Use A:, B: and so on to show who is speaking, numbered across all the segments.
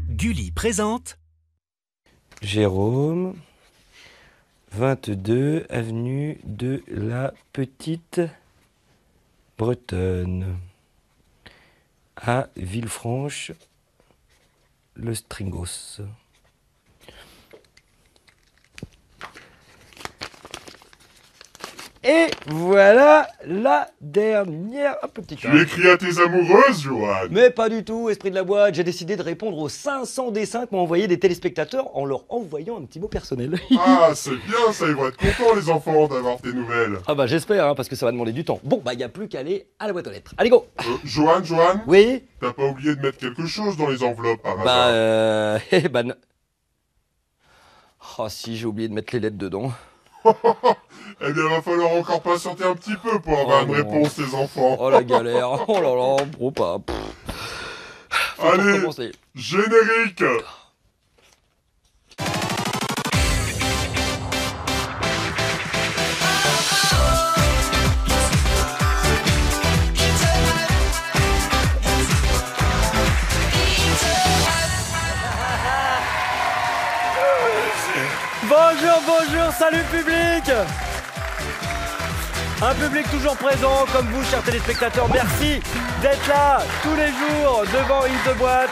A: Gulli présente
B: Jérôme, 22 avenue de la Petite Bretonne, à Villefranche, le Stringos. Et voilà la dernière. Hop, le petit
C: Tu écris à tes amoureuses, Johan?
B: Mais pas du tout, esprit de la boîte. J'ai décidé de répondre aux 500 dessins que m'ont envoyé des téléspectateurs en leur envoyant un petit mot personnel.
C: Ah, c'est bien ça, ils vont être contents les enfants d'avoir tes nouvelles.
B: Ah bah j'espère, hein, parce que ça va demander du temps. Bon, bah y a plus qu'à aller à la boîte aux lettres. Allez, go.
C: Johan,
B: Oui.
C: t'as pas oublié de mettre quelque chose dans les enveloppes par
B: Bah
C: hasard?
B: Oh si, j'ai oublié de mettre les lettres dedans.
C: Eh bien, va falloir encore patienter un petit peu pour avoir une réponse, les enfants.
B: Oh la galère, oh là là, gros pas. Faut
C: Allez,
B: recommencer.
C: générique.
B: Bonjour, salut public. Un public toujours présent, comme vous, chers téléspectateurs. Merci d'être là tous les jours devant une boîte.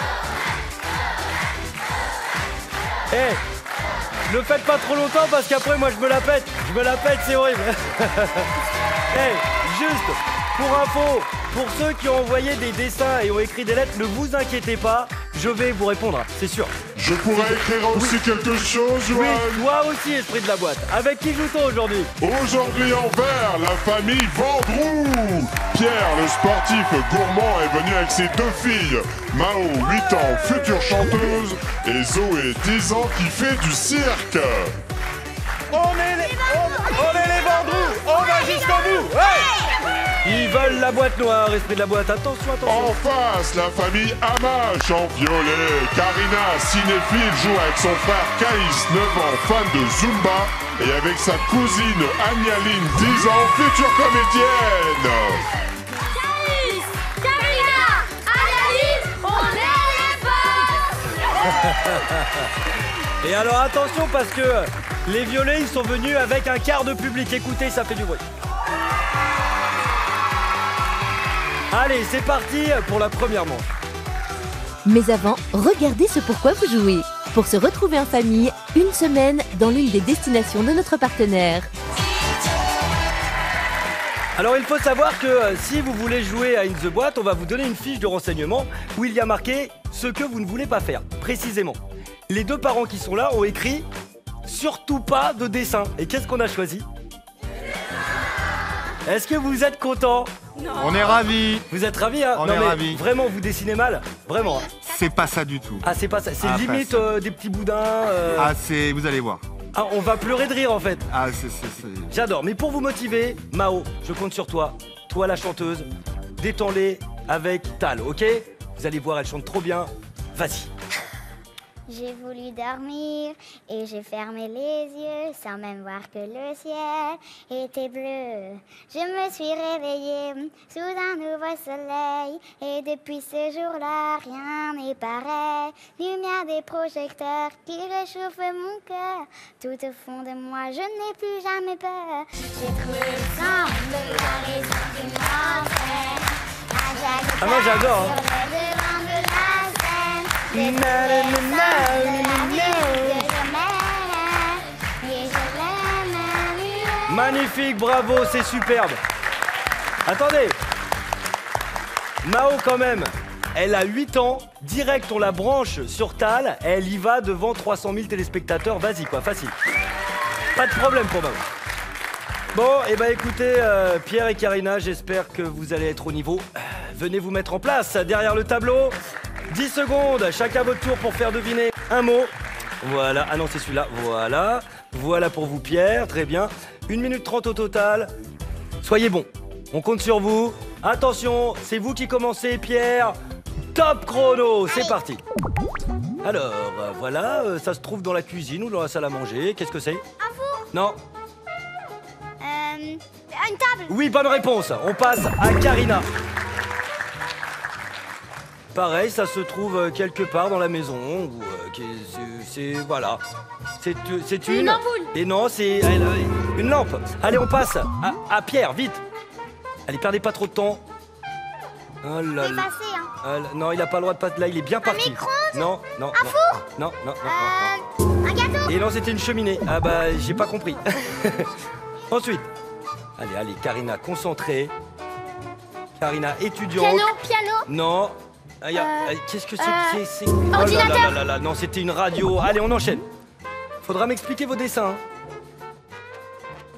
B: Ne faites pas trop longtemps parce qu'après, moi, je me la pète. C'est horrible. Juste pour info, pour ceux qui ont envoyé des dessins et ont écrit des lettres, ne vous inquiétez pas, je vais vous répondre, c'est sûr.
C: Je pourrais écrire aussi quelque chose, Johan?
B: Oui, toi aussi, esprit de la boîte. Avec qui joue-t-on aujourd'hui?
C: Aujourd'hui en vert, la famille Vendroux. Pierre, le sportif gourmand, est venu avec ses deux filles. Mao, 8 ans, future chanteuse, et Zoé, 10 ans, qui fait du cirque.
B: On est les Vendroux, on va jusqu'au bout. Ils veulent la boîte noire, esprit de la boîte. Attention.
C: En face, la famille Hamache en violet. Karina, cinéphile, joue avec son frère Caïs, 9 ans, fan de Zumba, et avec sa cousine Agnaline, 10 ans, future comédienne.
D: Caïs, Karina, Agnaline, on est les boss.
B: Et alors attention parce que les violets, ils sont venus avec un quart de public. Écoutez, ça fait du bruit. Allez, c'est parti pour la première manche.
E: Mais avant, regardez ce pourquoi vous jouez. Pour se retrouver en famille, une semaine dans l'une des destinations de notre partenaire.
B: Alors il faut savoir que si vous voulez jouer à In The Boîte, on va vous donner une fiche de renseignement où il y a marqué ce que vous ne voulez pas faire, précisément. Les deux parents qui sont là ont écrit « Surtout pas de dessin ». Et qu'est-ce qu'on a choisi? Est-ce que vous êtes contents?
D: Non.
F: On est ravis.
B: Vous êtes ravis, hein?
F: On
B: Non
F: est
B: mais
F: ravis.
B: vraiment, vous dessinez mal? Vraiment, hein?
F: C'est pas ça du tout.
B: Ah, c'est pas ça, c'est
F: Ah,
B: limite
F: pas ça.
B: des petits boudins.
F: Ah, c'est... Vous allez voir.
B: Ah, on va pleurer de rire en fait.
F: Ah, c'est...
B: J'adore, mais pour vous motiver, Mao, je compte sur toi. Toi la chanteuse, détends-les avec Tal, ok? Vous allez voir, elle chante trop bien. Vas-y.
D: J'ai voulu dormir et j'ai fermé les yeux sans même voir que le ciel était bleu. Je me suis réveillée sous un nouveau soleil et depuis ce jour-là, rien n'est pareil. Lumière des projecteurs qui réchauffent mon cœur. Tout au fond de moi, je n'ai plus jamais peur. J'ai trouvé le sens de la raison qui m'entraîne.
B: Ah, moi, j'adore, hein.
D: Sur le devant de la scène.
B: Na, na, na, Magnifique, bravo, c'est superbe. Attendez. Mao quand même, elle a 8 ans, direct on la branche sur Tal, elle y va devant 300 000 téléspectateurs, vas-y quoi, facile. Pas de problème pour Mao. Bon, et bah écoutez, Pierre et Karina, j'espère que vous allez être au niveau. Venez vous mettre en place derrière le tableau. 10 secondes, chacun votre tour pour faire deviner un mot. Voilà, ah non c'est celui-là, voilà. Voilà pour vous Pierre, très bien. 1 minute 30 au total. Soyez bons, on compte sur vous. Attention, c'est vous qui commencez Pierre. Top chrono, c'est parti. Alors, voilà, ça se trouve dans la cuisine ou dans la salle à manger. Qu'est-ce que c'est?
D: Un four.
B: Non.
D: Une table.
B: Oui, bonne réponse. On passe à Karina. pareil, ça se trouve quelque part dans la maison. Ou, voilà. C'est une
G: ampoule.
B: Et non, c'est une lampe. Allez, on passe à Pierre, vite. Allez, perdez pas trop de temps. Oh là
D: C'est
B: là.
D: passé, hein.
B: Non, il a pas le droit de passer. Là, il est bien parti.
D: micro-ondes.
B: Non.
D: Un four.
B: Non.
D: Un gâteau.
B: Et non, c'était une cheminée. Ah bah, j'ai pas compris. Ensuite. Allez, Karina, concentrée. Karina, étudiante.
G: Piano.
B: Non. Qu'est-ce que c'est
G: Ordinateur.
B: Oh là là, non, c'était une radio. Allez, on enchaîne. Faudra m'expliquer vos dessins. Hein.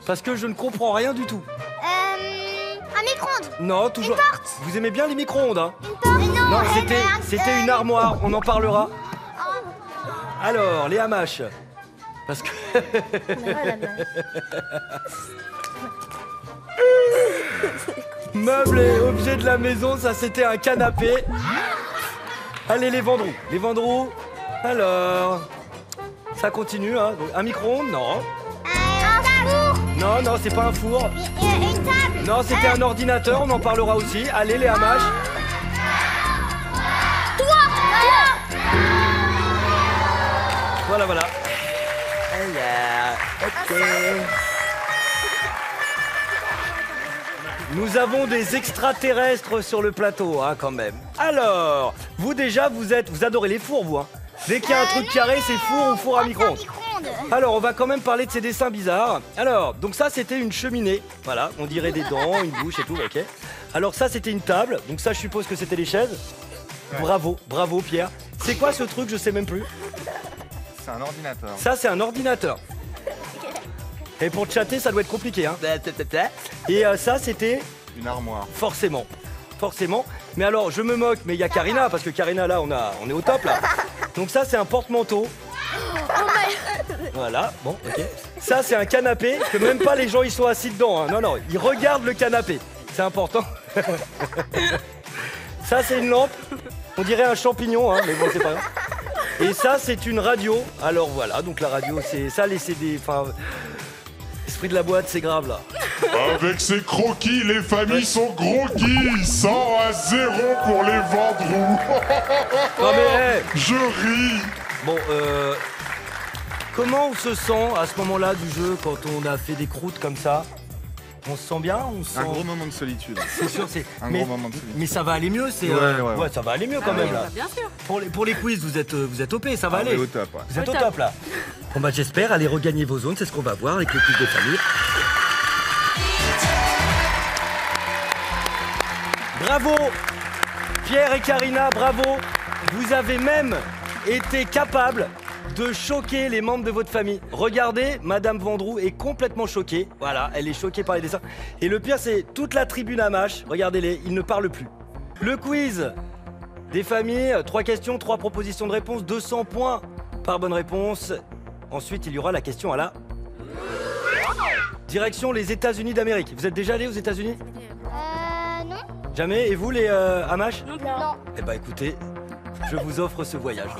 B: Parce que je ne comprends rien du tout.
D: Un micro-ondes.
B: Non, toujours.
D: Une porte.
B: Vous aimez bien les micro-ondes, hein?
D: Une porte.
B: Non, c'était une armoire. On en parlera. Alors, les hamaches. Parce que. Meubles et objets de la maison, ça c'était un canapé. Allez, les vendreaux. Les vendreaux. Alors. Ça continue, hein. Donc, un micro-ondes, non.
D: Un four.
B: Non, c'est pas un four.
D: Une table.
B: Non, c'était un ordinateur, on en parlera aussi. Allez, les hamaches. Voilà. Ok. Nous avons des extraterrestres sur le plateau, hein, quand même. Alors, vous déjà, vous adorez les fours, vous, hein. Dès qu'il y a un truc carré, c'est four ou four à micro-ondes. Alors, on va quand même parler de ces dessins bizarres. Alors, donc ça, c'était une cheminée. Voilà, on dirait des dents, une bouche et tout, ok. Alors ça, c'était une table. Donc ça, je suppose que c'était les chaises. Ouais. Bravo, Pierre. C'est quoi ce truc? Je sais même plus.
F: C'est un ordinateur.
B: Ça, c'est un ordinateur. Et pour chatter, ça doit être compliqué, hein. Et ça, c'était...
F: Une armoire.
B: Forcément. Mais alors, je me moque, mais il y a Karina, parce que Karina, là, on est au top, là. Donc ça, c'est un porte-manteau. Voilà, bon, ok. Ça, c'est un canapé, que même pas les gens, ils sont assis dedans, hein. Non, ils regardent le canapé. C'est important. Ça, c'est une lampe. On dirait un champignon, hein, mais bon, c'est pas grave. Et ça, c'est une radio. Alors voilà, donc la radio, c'est ça, les CD, enfin... Esprit de la boîte, c'est grave, là.
C: Avec ces croquis, les familles sont croquis. 100-0 pour les Vendroux.
B: Non mais, hey.
C: Je ris.
B: Bon, comment on se sent à ce moment-là du jeu quand on a fait des croûtes comme ça? On se sent bien?
F: Un gros moment de solitude.
B: C'est sûr, c'est...
F: Gros moment de solitude.
B: Mais ça va aller mieux, c'est...
F: Ouais.
B: Ça va aller mieux quand même, là.
G: Bien sûr.
B: Pour les quiz, vous êtes OP, ça va aller.
F: On est au top, ouais.
B: Vous êtes au top, là. Bon bah j'espère, allez regagner vos zones, c'est ce qu'on va voir avec le quiz de famille. Bravo Pierre et Karina, bravo. Vous avez même été capables de choquer les membres de votre famille. Regardez, Madame Vendroux est complètement choquée. Voilà, elle est choquée par les dessins. Et le pire, c'est toute la tribune Hamache. Regardez-les, ils ne parlent plus. Le quiz des familles, 3 questions, 3 propositions de réponse, 200 points par bonne réponse. Ensuite, il y aura la question à la... Direction les États-Unis d'Amérique. Vous êtes déjà allés aux États-Unis?
D: Non.
B: Jamais? Et vous, les Hamache?
D: Non.
B: Eh ben écoutez, je vous offre ce voyage.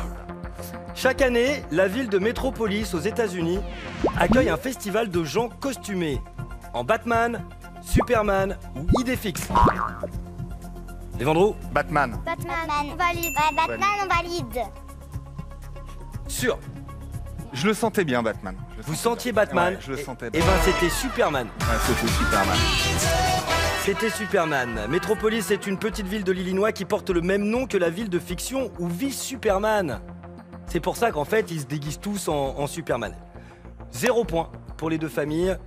B: Chaque année, la ville de Metropolis aux États-Unis accueille un festival de gens costumés en Batman, Superman ou idée fixe. Les Vendroux?
F: Batman.
D: Batman. On valide. Ouais, Batman, on valide.
B: Sûr.
F: Je le sentais bien, Batman.
B: Vous sentiez Batman?
F: Ouais, je le sentais.
B: Eh ben c'était Superman.
F: Ouais, c'était Superman.
B: C'était Superman. Metropolis est une petite ville de l'Illinois qui porte le même nom que la ville de fiction où vit Superman. C'est pour ça qu'en fait, ils se déguisent tous en Superman. 0 point pour les deux familles.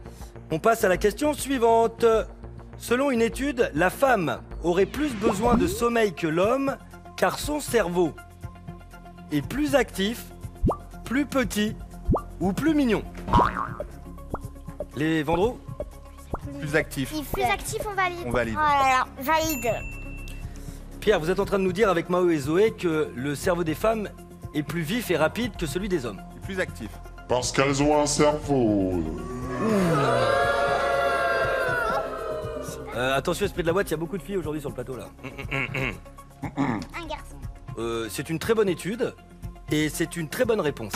B: On passe à la question suivante. Selon une étude, la femme aurait plus besoin de sommeil que l'homme car son cerveau est plus actif, plus petit ou plus mignon. Les Vendroux?
F: Plus actif.
D: Plus actif, on valide.
F: On valide.
D: Oh là là, valide.
B: Pierre, vous êtes en train de nous dire avec Mao et Zoé que le cerveau des femmes est plus vif et rapide que celui des hommes.
F: Plus actif.
C: Parce qu'elles ont un cerveau.
B: Attention, esprit de la boîte, il y a beaucoup de filles aujourd'hui sur le plateau là.
D: Un garçon.
B: C'est une très bonne étude et c'est une très bonne réponse.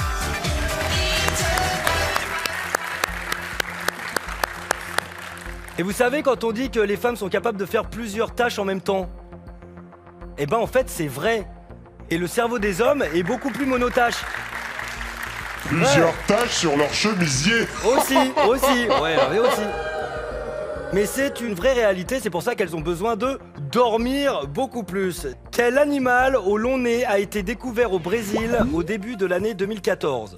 B: Et vous savez, quand on dit que les femmes sont capables de faire plusieurs tâches en même temps, Eh ben en fait c'est vrai. Et le cerveau des hommes est beaucoup plus monotâche.
C: Plusieurs taches sur leur chemisier.
B: Aussi, ouais, aussi. Mais c'est une vraie réalité, c'est pour ça qu'elles ont besoin de dormir beaucoup plus. Quel animal au long nez a été découvert au Brésil au début de l'année 2014?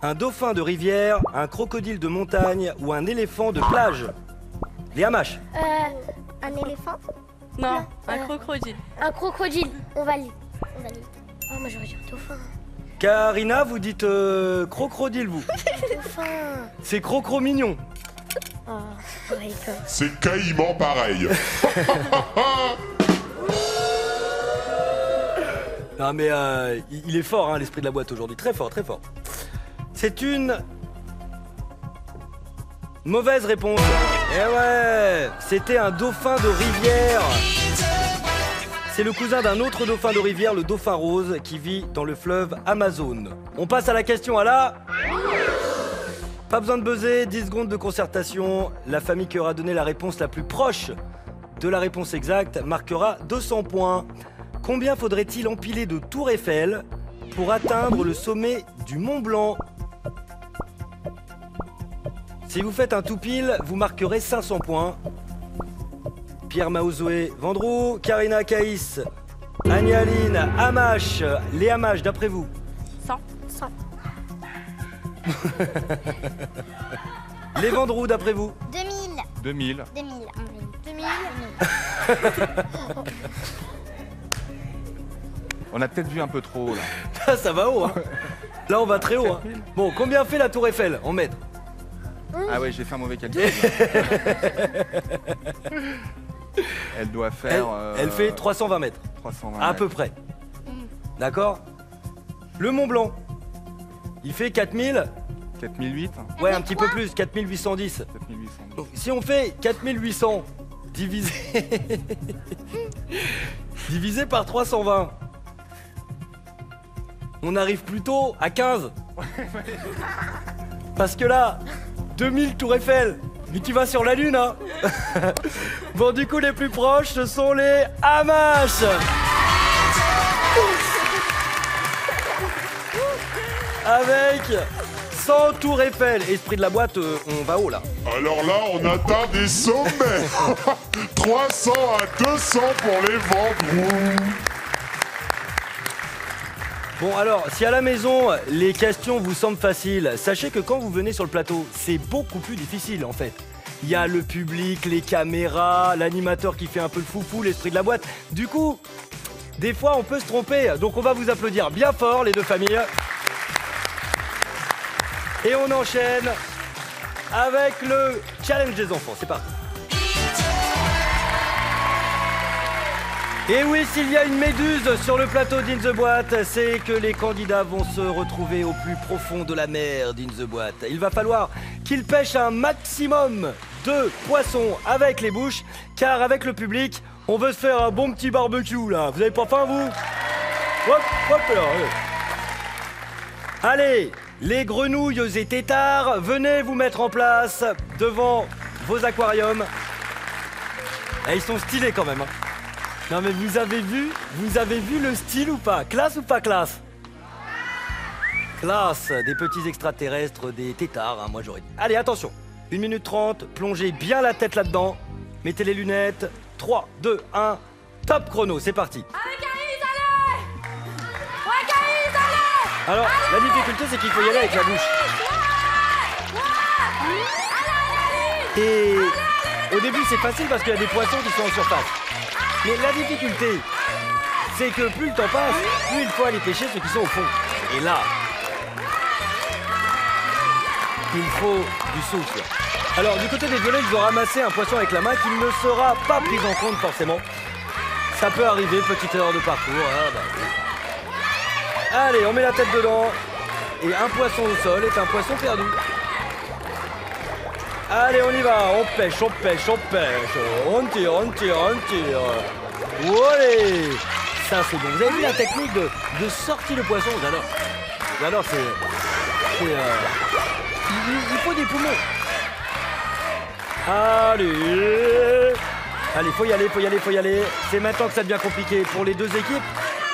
B: Un dauphin de rivière, un crocodile de montagne ou un éléphant de plage? Les hamaches.
D: Un éléphant?
G: Non, un crocodile.
D: Un crocodile. On valide. Oh, moi j'aurais dit un dauphin.
B: Karina, vous dites crocodile, vous.
D: Dauphin.
B: C'est crocro-mignon.
D: Oh, ouais, d'accord.
C: C'est caïman pareil.
B: Non mais il est fort, hein, l'esprit de la boîte aujourd'hui. Très fort, très fort. C'est une mauvaise réponse. Eh ouais, c'était un dauphin de rivière. C'est le cousin d'un autre dauphin de rivière, le dauphin rose, qui vit dans le fleuve Amazon. On passe à la question à la... Pas besoin de buzzer, 10 secondes de concertation. La famille qui aura donné la réponse la plus proche de la réponse exacte marquera 200 points. Combien faudrait-il empiler de Tour Eiffel pour atteindre le sommet du Mont Blanc? Si vous faites un tout pile, vous marquerez 500 points. Pierre, Maozoé, Vendroux, Karina, Caïs, Agnaline, Hamache. Les Hamaches, d'après vous?
G: 100.
B: Les Vendroux, d'après vous?
D: 2000.
F: 2000.
D: 2000.
F: On a peut-être vu un peu trop là.
B: Ça va haut, hein. Là, on va très haut. Hein. Bon, combien fait la Tour Eiffel en mètres?
F: Ah ouais, j'ai fait un mauvais calcul. Elle doit faire...
B: Elle fait 320 mètres.
F: 320
B: À
F: mètres.
B: peu près. D'accord? Le Mont Blanc, il fait 4000.
F: 4008.
B: Ouais, un petit peu plus, 4810.
F: 4800.
B: Donc, si on fait 4800 divisé... divisé par 320, on arrive plutôt à 15. Parce que là, 2000 Tour Eiffel. Mais tu vas sur la Lune, hein. Bon, du coup, les plus proches, ce sont les Hamaches. Avec 100 Tour Eiffel. Esprit de la boîte, on va haut, là.
C: Alors là, on atteint des sommets. 300 à 200 pour les Vendroux.
B: Bon, alors, si à la maison, les questions vous semblent faciles, sachez que quand vous venez sur le plateau, c'est beaucoup plus difficile, en fait. Il y a le public, les caméras, l'animateur qui fait un peu le foufou, l'esprit de la boîte. Du coup, des fois, on peut se tromper. Donc, on va vous applaudir bien fort, les deux familles. Et on enchaîne avec le challenge des enfants. C'est parti. Et oui, s'il y a une méduse sur le plateau d'In the Boîte, c'est que les candidats vont se retrouver au plus profond de la mer d'In the Boîte. Il va falloir qu'ils pêchent un maximum de poissons avec les bouches, car avec le public, on veut se faire un bon petit barbecue là. Vous avez pas faim, vous? Hop, hop là. Allez, les grenouilles et têtards, venez vous mettre en place devant vos aquariums. Et ils sont stylés quand même, hein. Non mais vous avez vu le style ou pas? Classe ou pas classe? Classe, des petits extraterrestres, des têtards, hein, moi j'aurais dit. Allez, attention, 1 minute 30, plongez bien la tête là-dedans, mettez les lunettes, 3, 2, 1, top chrono, c'est parti.
G: Allez, Caïs, allez! Ouais, Caïs, allez!
B: Alors, la difficulté c'est qu'il faut y aller avec la bouche. Et au début c'est facile parce qu'il y a des poissons qui sont en surface. Mais la difficulté, c'est que plus le temps passe, plus il faut aller pêcher ceux qui sont au fond. Et là, il faut du souffle. Alors, du côté des violets, ils ont ramassé un poisson avec la main qui ne sera pas pris en compte forcément. Ça peut arriver, petite erreur de parcours. Ah, bah, oui. Allez, on met la tête dedans. Et un poisson au sol est un poisson perdu. Allez, on y va, on pêche, on pêche, on pêche. On tire, on tire, on tire. Allez, ça c'est bon. Vous avez vu la technique de sortir le poisson? J'adore. J'adore, il faut des poumons. Allez. Allez, faut y aller, faut y aller, faut y aller. C'est maintenant que ça devient compliqué pour les deux équipes,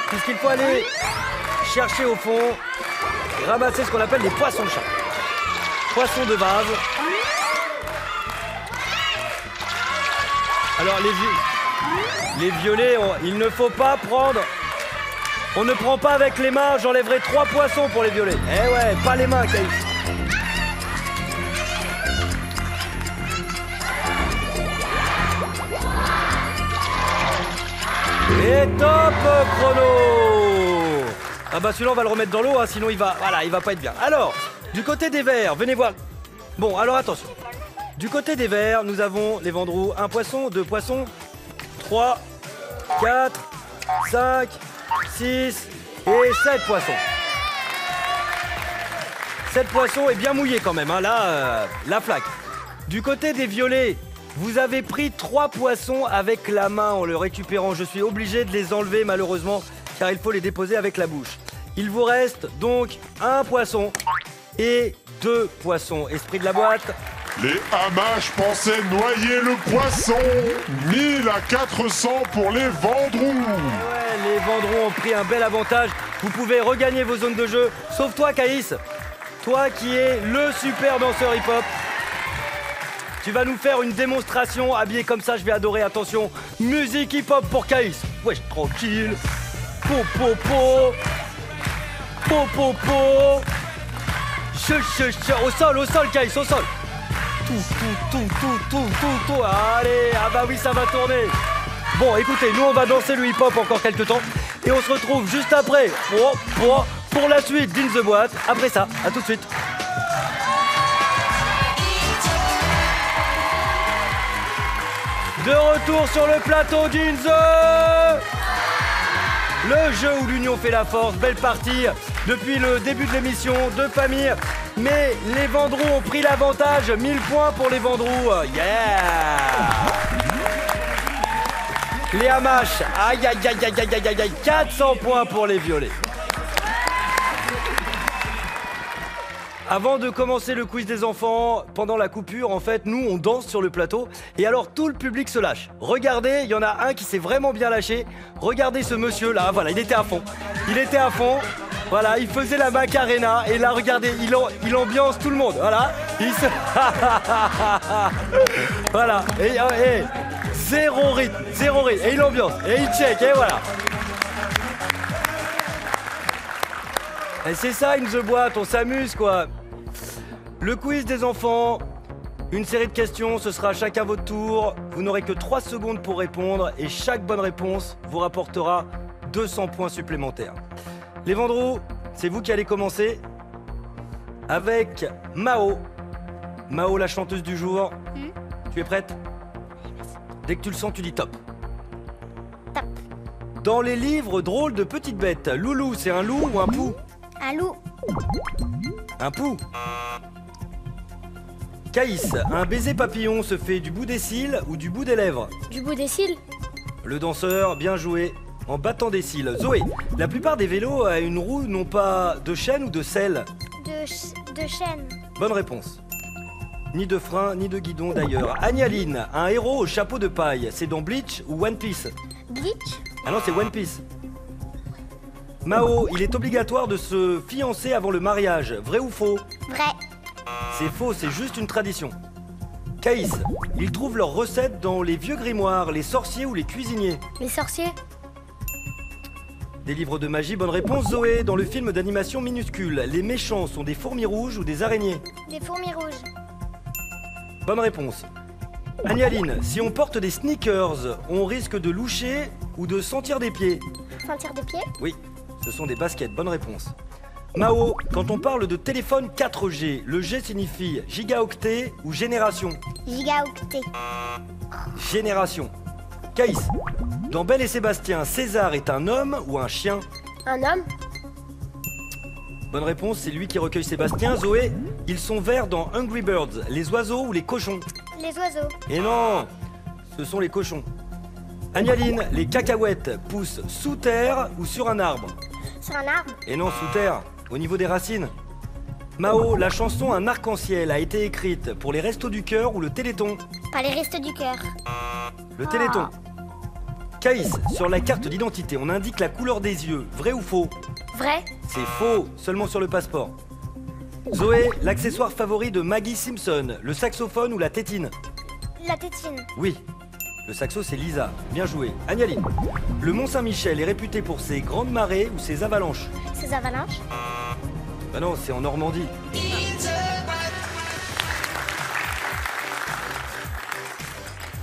B: puisqu'il faut aller chercher au fond, ramasser ce qu'on appelle les poissons-chats. Poissons de vase. Alors les violets, il ne faut pas prendre. On ne prend pas avec les mains, j'enlèverai 3 poissons pour les violets. Eh ouais, pas les mains, Caïs. Et top chrono. Ah bah celui-là on va le remettre dans l'eau, hein, sinon il va pas être bien. Alors, du côté des verts, venez voir. Bon, alors attention. Du côté des verts, nous avons les Vendroux. 1 poisson, 2 poissons, 3, 4, 5, 6 et 7 poissons. 7 poissons et bien mouillés quand même, hein, là, la flaque. Du côté des violets, vous avez pris 3 poissons avec la main en le récupérant. Je suis obligé de les enlever malheureusement, car il faut les déposer avec la bouche. Il vous reste donc 1 poisson et 2 poissons. Esprit de la boîte.
C: Les Hamaches pensaient noyer le poisson. 1000 à 400 pour les Vendroux.
B: Ouais, les Vendroux ont pris un bel avantage. Vous pouvez regagner vos zones de jeu. Sauf toi, Caïs. Toi qui es le super danseur hip-hop. Tu vas nous faire une démonstration. Habillé comme ça, je vais adorer. Attention, musique hip-hop pour Caïs. Wesh, tranquille. Po, po, po. Po, po, po. Au sol, Caïs, au sol. Tout. Allez, ah bah oui, ça va tourner. Bon, écoutez, nous on va danser le hip-hop encore quelques temps. Et on se retrouve juste après pour la suite d'In The Boîte. Après ça, à tout de suite. De retour sur le plateau d'In The. Le jeu où l'union fait la force. Belle partie depuis le début de l'émission, 2 familles. Mais les Vendroux ont pris l'avantage. 1000 points pour les Vendroux. Yeah. Les Hamaches, aïe, 400 points pour les violets. Avant de commencer le quiz des enfants, pendant la coupure, en fait, nous, on danse sur le plateau. Et alors, tout le public se lâche. Regardez, il y en a un qui s'est vraiment bien lâché. Regardez ce monsieur, là, voilà, il était à fond. Voilà, il faisait la Macarena. Et là, regardez, il ambiance tout le monde. Voilà. Voilà. Et zéro rythme. Et il ambiance. Et il check, et voilà. Et c'est ça, In The Boîte, on s'amuse, quoi. Le quiz des enfants, une série de questions, ce sera chacun votre tour. Vous n'aurez que 3 secondes pour répondre et chaque bonne réponse vous rapportera 200 points supplémentaires. Les Vendroux, c'est vous qui allez commencer avec Mao. Mao, la chanteuse du jour. Tu es prête? Dès que tu le sens, tu dis top.
D: Top.
B: Dans les livres drôles de petites bêtes, Loulou, c'est un loup ou un pou?
D: Un loup.
B: Un pou. Caïs, un baiser papillon se fait du bout des cils ou du bout des lèvres?
G: Du bout des cils.
B: Le danseur, bien joué, en battant des cils. Zoé, la plupart des vélos à une roue n'ont pas de chaîne ou de selle?
D: De chaîne.
B: Bonne réponse. Ni de frein, ni de guidon d'ailleurs. Agnaline, un héros au chapeau de paille, c'est dans Bleach ou One Piece?
D: Bleach.
B: Ah non, c'est One Piece. Mao, il est obligatoire de se fiancer avant le mariage, vrai ou faux?
D: Vrai.
B: C'est faux, c'est juste une tradition. Caïs, ils trouvent leurs recettes dans les vieux grimoires, les sorciers ou les cuisiniers?
G: Les sorciers.
B: Des livres de magie, bonne réponse. Zoé, dans le film d'animation Minuscule, les méchants sont des fourmis rouges ou des araignées?
D: Des fourmis rouges.
B: Bonne réponse. Agnaline, si on porte des sneakers, on risque de loucher ou de sentir des pieds?
D: Sentir des pieds?
B: Oui, ce sont des baskets, bonne réponse. Mao, quand on parle de téléphone 4G, le G signifie gigaoctet ou génération?
D: Gigaoctet.
B: Génération. Caïs, dans Belle et Sébastien, César est un homme ou un chien?
G: Un homme.
B: Bonne réponse, c'est lui qui recueille Sébastien. Zoé, ils sont verts dans Hungry Birds, les oiseaux ou les cochons?
D: Les oiseaux.
B: Et non, ce sont les cochons. Agnaline, les cacahuètes poussent sous terre ou sur un arbre?
D: Sur un arbre.
B: Et non, sous terre, au niveau des racines. Mao, la chanson Un arc-en-ciel a été écrite pour les Restos du Cœur ou le Téléthon?
D: Par les Restos du Cœur.
B: Le Téléthon. Caïs, sur la carte d'identité, on indique la couleur des yeux. Vrai ou faux?
G: Vrai.
B: C'est faux, seulement sur le passeport. Zoé, l'accessoire favori de Maggie Simpson, le saxophone ou la tétine?
D: La tétine.
B: Oui. Le saxo, c'est Lisa. Bien joué. Agnaline, le Mont Saint-Michel est réputé pour ses grandes marées ou ses avalanches?
D: Ces avalanches.
B: Bah non, c'est en Normandie.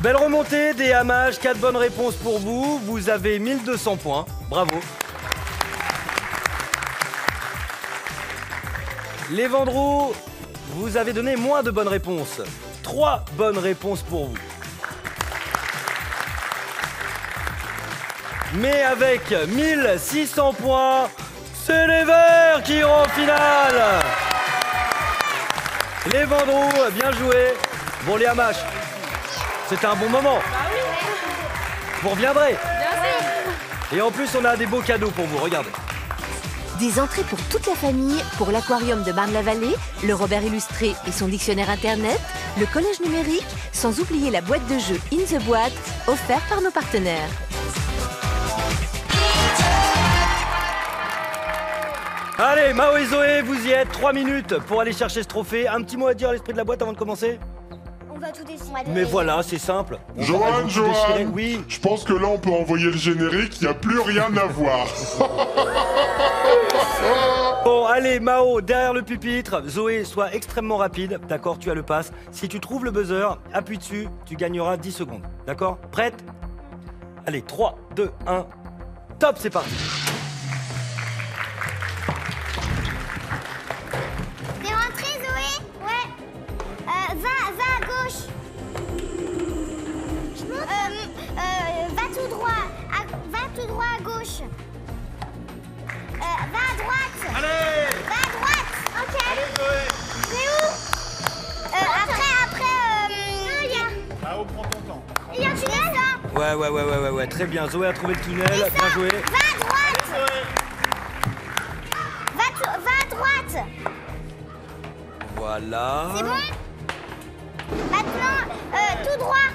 B: Belle remontée des Hamages, 4 bonnes réponses pour vous. Vous avez 1200 points. Bravo. Les Vendroux, vous avez donné moins de bonnes réponses. 3 bonnes réponses pour vous. Mais avec 1600 points, c'est les Verts qui iront en finale. Les Vendroux, bien joué. Bon, les Hamaches, c'était un bon moment. Vous reviendrez. Et en plus, on a des beaux cadeaux pour vous, regardez.
E: Des entrées pour toute la famille, pour l'aquarium de Marne-la-Vallée, le Robert illustré et son dictionnaire internet, le collège numérique, sans oublier la boîte de jeux In the Boîte, offerte par nos partenaires.
B: Allez, Mao et Zoé, vous y êtes. 3 minutes pour aller chercher ce trophée. Un petit mot à dire à l'esprit de la boîte avant de commencer?
D: On va tout décider.
B: Mais voilà, c'est simple.
C: Johan,
B: Oui.
C: je pense que là on peut envoyer le générique, il n'y a plus rien à voir.
B: Bon, allez, Mao, derrière le pupitre. Zoé, sois extrêmement rapide. D'accord, tu as le pass. Si tu trouves le buzzer, appuie dessus, tu gagneras 10 secondes. D'accord? Prête? Allez, 3, 2, 1. Top, c'est parti.
D: T'es rentrée, Zoé? Ouais. Va à gauche. Je monte. Va tout droit. Va tout droit à gauche. Va à droite.
F: Allez!
D: Va à droite. Ok.
F: Allez, Zoé!
D: C'est où? Après.
F: Mao, prends ton temps.
D: Il y a un tunnel là.
B: Ouais. Très bien. Zoé a trouvé le tunnel. Bien joué.
D: Va à droite.
F: Zoé!
D: Va à droite.
B: Voilà.
D: C'est bon? Maintenant, tout droit.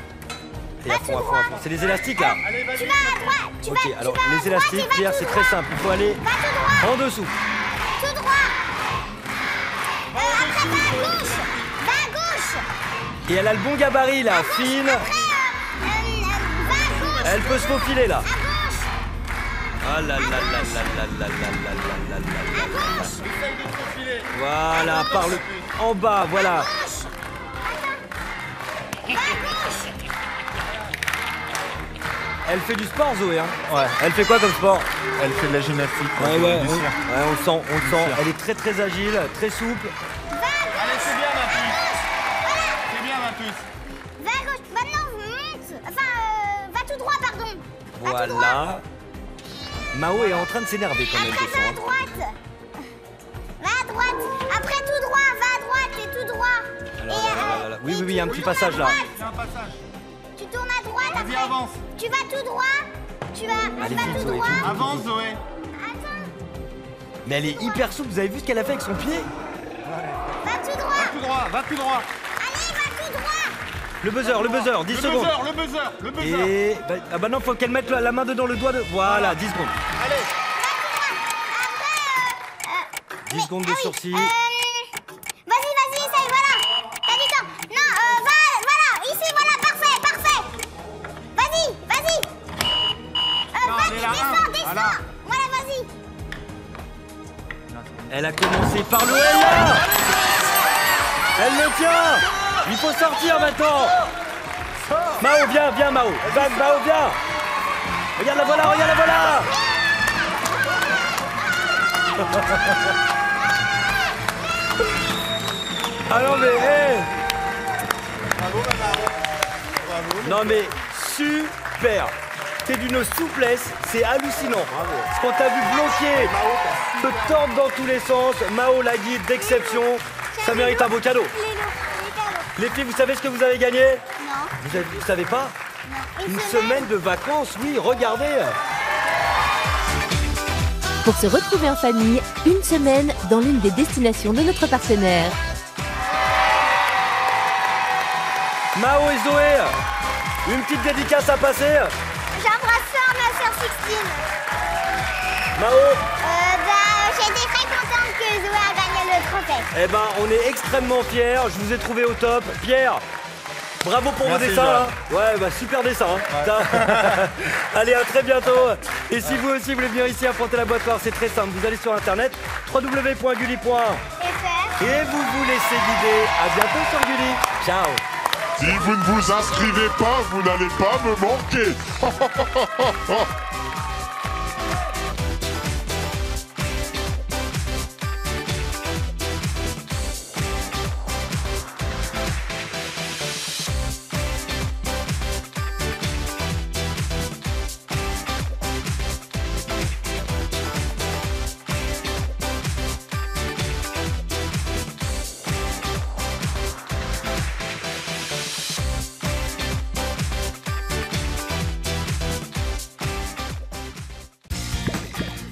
B: Et à fond. C'est les élastiques là.
F: Allez, vas-y!
D: Tu vas à droite.
B: Ok, alors les élastiques, Pierre, c'est très simple. Il faut aller
D: Va tout droit.
B: en dessous.
D: Tout droit. Après, va à gauche. Va à gauche.
B: Et elle a le bon gabarit là, fine.
D: Après, va à gauche.
B: Elle peut se faufiler là.
D: À gauche.
B: Ah là là là là là là là là là là.
D: À gauche.
F: Essaye de te faufiler.
B: Voilà, par le en bas, voilà.
D: À gauche. Attends. Va à gauche.
B: Elle fait du sport, Zoé, hein?
F: Ouais.
B: Elle fait quoi comme sport?
F: Elle fait de la gymnastique. quoi.
B: Ouais,
F: Du
B: on
F: cirque.
B: le sent. Elle est très très agile, très souple.
F: Allez, c'est bien, ma puce. C'est bien, ma puce.
D: Va à gauche. Maintenant, monte. Enfin, va tout droit, pardon. Va tout droit.
B: Voilà. Mao est en train de s'énerver quand même, je
D: Après, va à
B: sens.
D: droite. Va à droite. Après, tout droit. Va à droite et tout droit.
B: Alors, là. Oui,
D: et
B: il y a un
D: tu
B: petit
D: tournes à
B: passage là.
D: droite.
F: C'est un passage.
D: Tu tournes à droite.
F: Vas-y,
D: Après,
F: avance.
D: tu vas tout droit. Tu vas
B: Allez,
D: tout
B: vite, Zoé,
D: droit.
B: vite.
F: Avance, Zoé.
D: Attends.
B: Mais elle est hyper souple, vous avez vu ce qu'elle a fait avec son pied?
D: Va tout droit.
F: Va tout droit, va tout droit.
D: Allez, va tout droit.
B: Le buzzer, 10
F: Le
B: secondes.
F: buzzer.
B: Et bah non, faut qu'elle mette la main dedans le doigt de. Voilà, 10 secondes.
F: Allez.
B: 10 secondes de sursis.
D: Vas-y, essaye, voilà. T'as du temps. Non, voilà, ici, voilà, parfait. Vas-y.
F: Non,
D: Vas-y,
F: mais la main,
D: descends.
F: voilà.
D: Voilà, vas-y.
B: Elle a commencé par le L là. Elle le tient. Il faut sortir maintenant. Mao, viens, Mao. Mao, viens. Regarde la voilà. Ah non mais, Non mais, super. T'es d'une souplesse, c'est hallucinant. Ce qu'on t'a vu bloquer, te tordre dans tous les sens. Mao, la guide d'exception. Ça mérite un beau cadeau. Les filles, vous savez ce que vous avez gagné?
D: Non.
B: Vous savez pas? Une semaine de vacances, oui, regardez.
E: Pour se retrouver en famille, une semaine dans l'une des destinations de notre partenaire.
B: Mao et Zoé, Une petite dédicace à passer.
D: J'embrasse fort ma soeur Sixtine.
B: Mao.
D: J'étais très contente que Zoé a gagné le trophée.
B: Eh ben, on est extrêmement fiers. Je vous ai trouvé au top. Pierre, bravo pour vos dessins. Hein. Ouais, bah super dessin. Hein. Allez, à très bientôt. Et si vous aussi voulez venir ici affronter la boîte noire, c'est très simple. Vous allez sur internet www.gulli.fr et vous vous laissez guider. À bientôt sur Gulli. Ciao.
C: Si vous ne vous inscrivez pas, vous n'allez pas me manquer.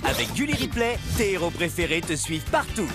A: Avec Gulli Replay, tes héros préférés te suivent partout.